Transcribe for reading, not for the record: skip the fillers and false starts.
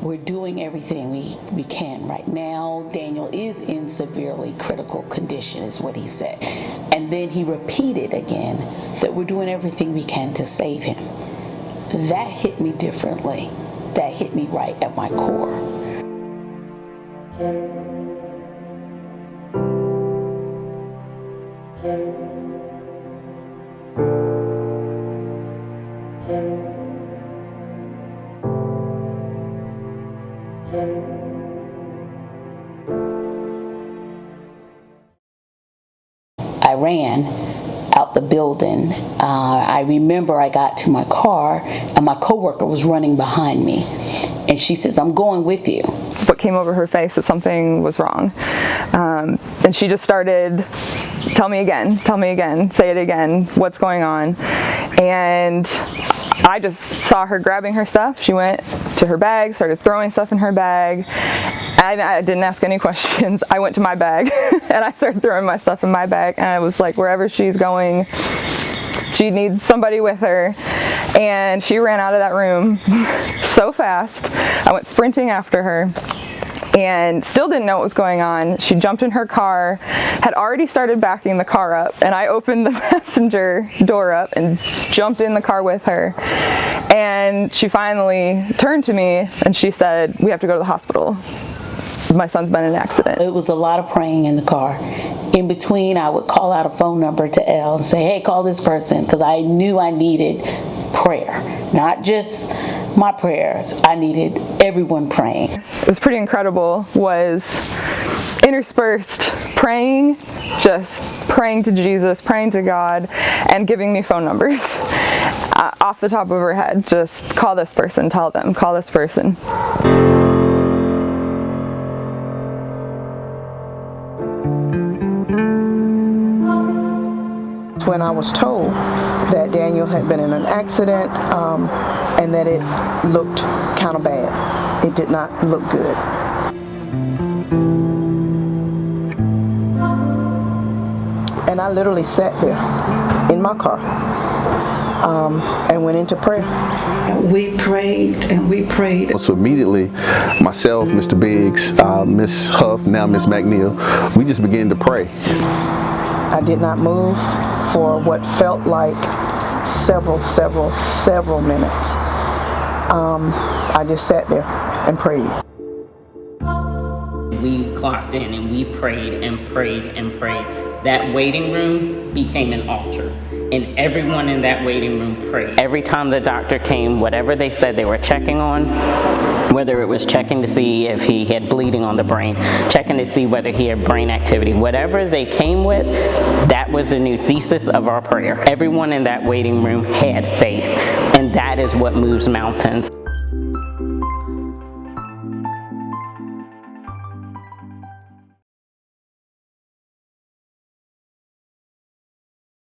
We're doing everything we can right now. Daniel is in severely critical condition, is what he said. And then he repeated again that we're doing everything we can to save him. That hit me differently. That hit me right at my core. I ran out the building. I remember I got to my car and my coworker was running behind me. And she says, "I'm going with you." What came over her face that something was wrong. And she just started, tell me again, say it again, what's going on? And I just saw her grabbing her stuff. She went to her bag, started throwing stuff in her bag. I didn't ask any questions. I went to my bag and I started throwing my stuff in my bag. And I was like, wherever she's going, she needs somebody with her. And she ran out of that room so fast. I went sprinting after her and still didn't know what was going on. She jumped in her car, had already started backing the car up, and I opened the passenger door up and jumped in the car with her. And she finally turned to me and she said, "We have to go to the hospital. My son's been in an accident." It was a lot of praying in the car. In between, I would call out a phone number to Elle and say, "Hey, call this person," because I knew I needed prayer. Not just my prayers, I needed everyone praying. It was pretty incredible, was interspersed praying, just praying to Jesus, praying to God, and giving me phone numbers off the top of her head. Just call this person, tell them, call this person. When I was told that Daniel had been in an accident and that it looked kind of bad. It did not look good. And I literally sat there in my car and went into prayer. We prayed and we prayed. So immediately, myself, Mr. Biggs, Miss Huff, now Miss McNeil, we just began to pray. I did not move for what felt like several minutes. I just sat there and prayed. We clocked in and we prayed and prayed and prayed. That waiting room became an altar, and everyone in that waiting room prayed. Every time the doctor came, whatever they said they were checking on, whether it was checking to see if he had bleeding on the brain, checking to see whether he had brain activity, whatever they came with, that was the new thesis of our prayer. Everyone in that waiting room had faith, and that is what moves mountains.